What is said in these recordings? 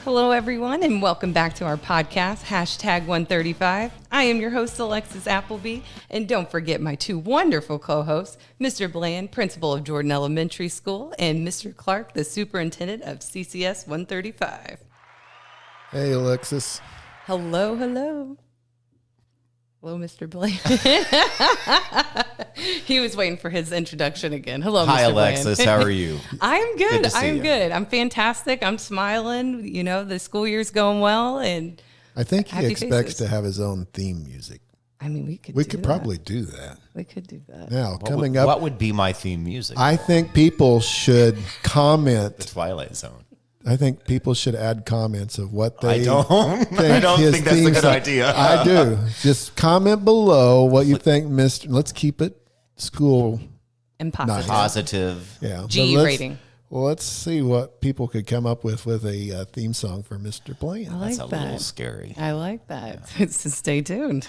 Hello, everyone, and welcome back to our podcast, Hashtag 135. I am your host, Alexis Appleby, and don't forget my two wonderful co-hosts, Mr. Bland, principal of Jordan Elementary School, and Mr. Clark, the superintendent of CCS 135. Hey, Alexis. Hello, hello. Hello, Mr. Bland. He was waiting for his introduction again. Hello, Hi, Mr. Alexis. Bland. How are you? I'm good. to see I'm you. good. I'm fantastic. I'm smiling. You know, the school year's going well, and I think he Happy expects faces. to have his own theme music. I mean, we We could could probably do that. We could do that. Now, coming up, What would be my theme music? I think people should the comment. Twilight Zone. I think people should add comments of what they I don't his think that's a theme good song- idea. I do. Just comment below what you think, Mr. Let's keep it school. And positive. Positive. Yeah. G But rating. Well, let's see what people could come up with a theme song for Mr. Bland. I like That's a that. little scary. I like that. So stay tuned.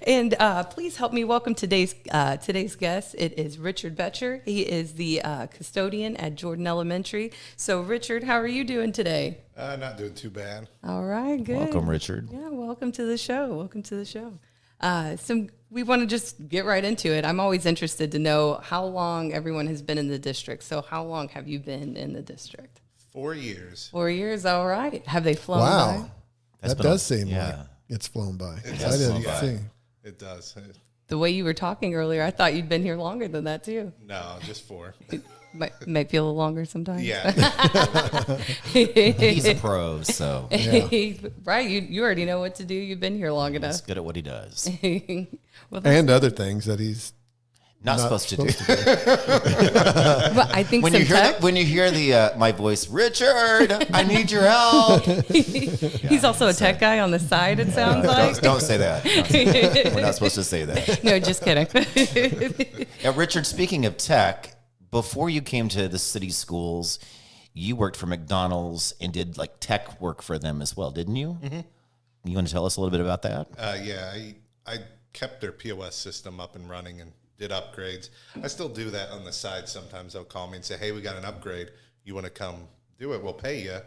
And please help me welcome today's guest. It is Richard Boettcher. He is the custodian at Jordan Elementary. So, Richard, how are you doing today? Not doing too bad. All right, good. Welcome, Richard. Yeah, welcome to the show. Welcome to the show. So we want to just get right into it. I'm always interested to know how long everyone has been in the district. So how long have you been in the district? 4 years. 4 years. All right. Have they flown Wow. by? That's That been does seem yeah. like it's flown by. I does didn't flown by. see. It does. The way you were talking earlier, I thought you'd been here longer than that too. No, just 4. Might feel a little longer sometimes. Yeah. He's a pro, so Right. You already know what to do. You've been here long he's enough. good at what he does. Well, And other things that he's Not supposed to do. but I think When some you hear tech, when you hear the my voice, Richard, I need your help. he's also a tech guy on the side, it sounds like. Don't say that. Don't say that. We're not supposed to say that. No, just kidding. Richard, speaking of tech, before you came to the city schools, you worked for McDonald's and did like tech work for them as well, didn't you? Mm-hmm. You want to tell us a little bit about that? Yeah, I kept their POS system up and running and did upgrades. I still do that on the side. Sometimes they'll call me and say, hey, we got an upgrade. You want to come do it? We'll pay you.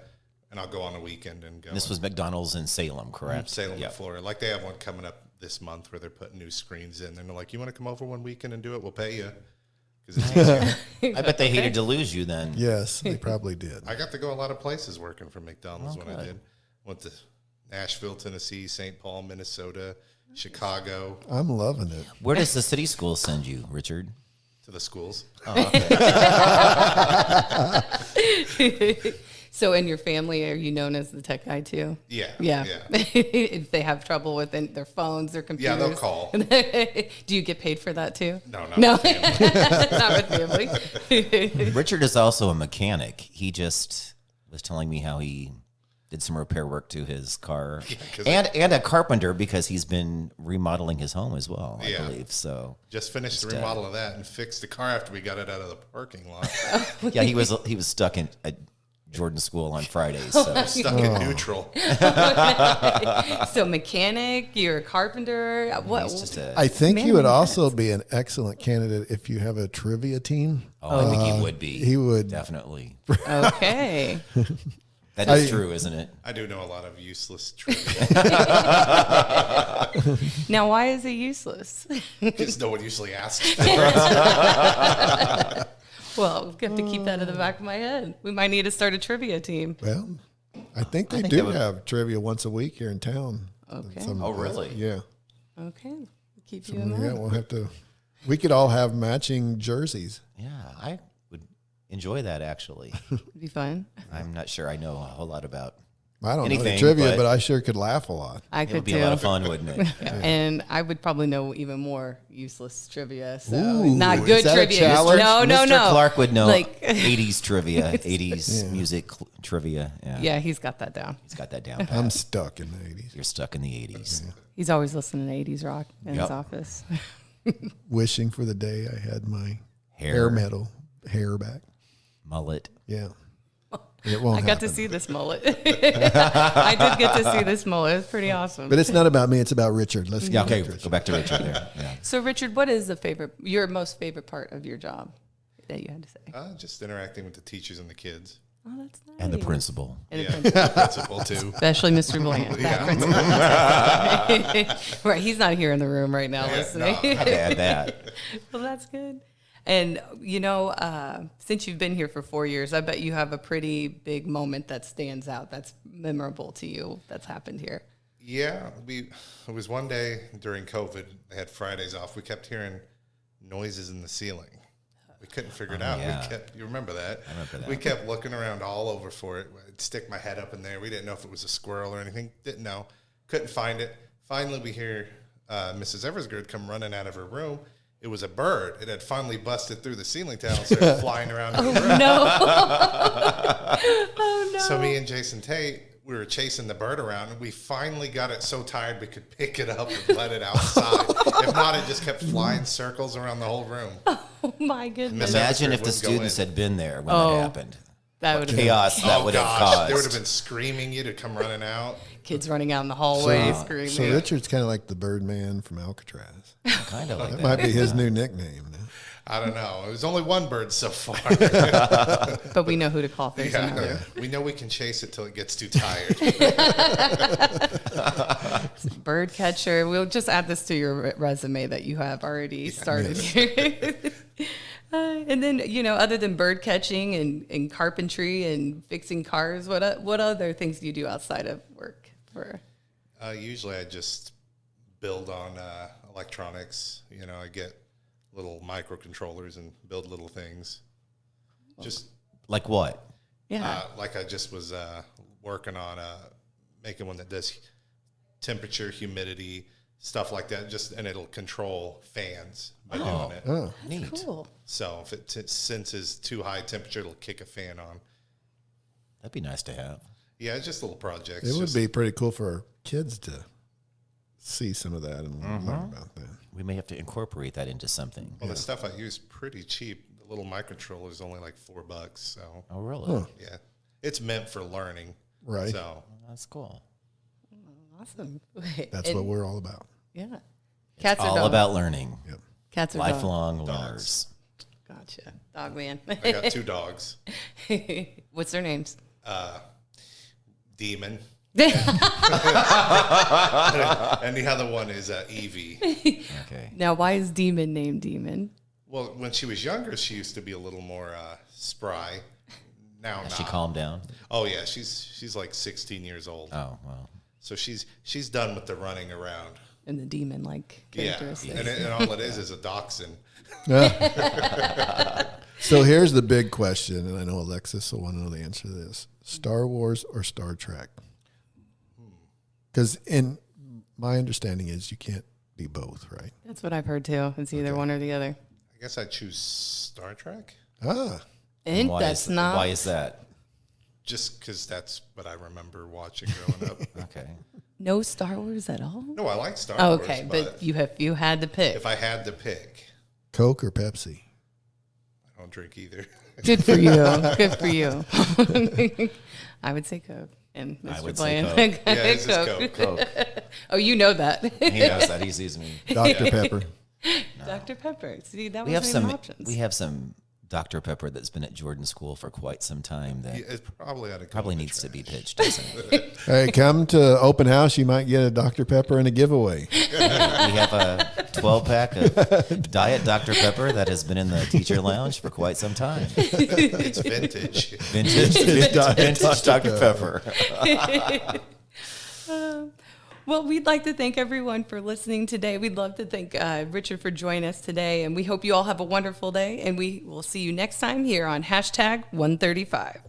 And I'll go on a weekend and go. This was McDonald's in Salem, correct? Salem, Yeah. Florida. Like they have one coming up this month where they're putting new screens in. And they're like, you want to come over one weekend and do it? We'll pay you. Because it's easier. I bet they hated to lose you then. yes, they probably did. I got to go a lot of places working for McDonald's when I good. did. Went to Nashville, Tennessee, St. Paul, Minnesota, Chicago, I'm loving it. Where does the city school send you, Richard? to the schools. So in your family, are you known as the tech guy too? Yeah. Yeah. Yeah. If they have trouble with their phones, their computers. Yeah, they'll call. Do you get paid for that too? No, not No. with family. Not with family. Richard is also a mechanic. He just was telling me how he did some repair work to his car, 'cause and a carpenter because he's been remodeling his home as well, I Yeah. believe. So Just finished the remodel of that and fixed the car after we got it out of the parking lot. yeah, he was stuck at Jordan School on Fridays. So Stuck in neutral. So mechanic, you're a carpenter. What? he's just a. I think Man, he would yes. also be an excellent candidate if you have a trivia team. I think he would be. he would. Definitely. Okay. That is true, isn't it? I do know a lot of useless trivia Now, why is it useless? because no one usually asks. Well, we have to keep that in the back of my head. We might need to start a trivia team. Well, I think they think do that would- have trivia once a week here in town. Okay. Oh, really? Yeah. Okay. Keep you in Yeah, mind. we'll have to. We could all have matching jerseys. Yeah, I would enjoy that actually. It'd be fun. I'm not sure I know a whole lot about. I don't know Anything, the trivia, but- but I sure could laugh a lot. I It could would be too. a lot of fun, wouldn't it? And I would probably know even more useless trivia. So Ooh, not is good that a trivia. challenge? No. Mr. Clark would know Like 80s trivia, 80s music trivia. Yeah. yeah, he's got that down. He's got that down pat. I'm stuck in the 80s. You're stuck in the 80s. He's always listening to 80s rock in his Yep. office. Wishing for the day I had my hair metal hair back. mullet. Yeah. It won't I got to happen. see this mullet. I did get to see this mullet. It was pretty awesome. But it's not about me. It's about Richard. Let's Yeah, get okay, back to Richard. go back to Richard there. Yeah. So, Richard, what is your most favorite part of your job that you had to say? Just interacting with the teachers and the kids. Oh, that's nice. And the principal. And the Yeah, principal. principal too. Especially Mr. Bland. That principal. Right, he's not here in the room right now listening. I had to add that. Well, that's good. And, since you've been here for 4 years, I bet you have a pretty big moment that stands out, that's memorable to you, that's happened here. Yeah, it was one day during COVID. They had Fridays off. We kept hearing noises in the ceiling. We couldn't figure it out. yeah. You remember that? I remember that. We kept looking around all over for it. I'd stick my head up in there. We didn't know if it was a squirrel or anything. Didn't know. Couldn't find it. Finally, we hear Mrs. Eversgerd come running out of her room. It was a bird. It had finally busted through the ceiling tile and started flying around in the room. No. Oh, no. So me and Jason Tate, we were chasing the bird around, and we finally got it so tired we could pick it up and let it outside. If not, it just kept flying circles around the whole room. Oh, my goodness. Imagine if the wouldn't go students in. had been there when that happened. That would have been Chaos that would have caused. They would have been screaming you to come running out. kids running out in the hallway screaming. So Richard's kind of like the Birdman from Alcatraz. Kind of like That that. might be his new nickname now. I don't know. It was only one bird so far. But we know who to call if there's another. Yeah. We know we can chase it till it gets too tired. Bird catcher. We'll just add this to your resume that you have already started here. And then, other than bird catching and carpentry and fixing cars, what other things do you do outside of work? Usually I just build on electronics. I get little microcontrollers and build little things. Just Like what? Yeah. like I just was working on making one that does temperature, humidity, stuff like that. And it'll control fans by doing it. Oh, Neat. Cool. So if it senses too high temperature, it'll kick a fan on. That'd be nice to have. Yeah, it's just little projects. it would Just- be pretty cool for our kids to see some of that and learn about that. We may have to incorporate that into something. Well, the stuff I use pretty cheap. The little microcontroller is only like $4. So Oh, really? yeah, it's meant for learning. Right. So That's cool. Awesome. That's what we're all about. Yeah. Cats All or dogs? about learning. Yep. Cats or dogs? Lifelong Dogs. learners. Gotcha. Dog man. I got 2 dogs. What's their names? Demon. And the other one is Evie. Okay. Now, why is Demon named Demon? Well, when she was younger, she used to be a little more spry. Now Has she not. calmed down? Oh yeah, she's like 16 years old. Oh, well. So she's done with the running around. And the demon-like Yeah, characteristics. and all it is a dachshund. So here's the big question, and I know Alexis will want to know the answer to this: Star Wars or Star Trek? Because in my understanding is you can't be both, right? That's what I've heard too. It's either one or the other. I guess I choose Star Trek And Why that's is, not. Why is that? just because that's what I remember watching growing up. Okay. No Star Wars at all? No, I like Star Oh, Wars. okay, but you had to pick. if I had to pick, Coke or Pepsi? I don't drink either. Good for you. Good for you. I would say Coke. And Mr. I would say Bland. Coke. Yeah, it's just Coke. Coke. Oh, you know that. He knows that. He sees me. Dr. Pepper. Dr. Pepper. See, that We have wasn't even some. options. We have some Dr. Pepper that's been at Jordan School for quite some time. That It's probably out of probably needs to be pitched, doesn't it? Hey, come to open house. You might get a Dr. Pepper and a giveaway. We have a 12-pack of Diet Dr. Pepper that has been in the teacher lounge for quite some time. It's vintage. Vintage Dr. Pepper. Well, we'd like to thank everyone for listening today. We'd love to thank Richard for joining us today. And we hope you all have a wonderful day. And we will see you next time here on #135.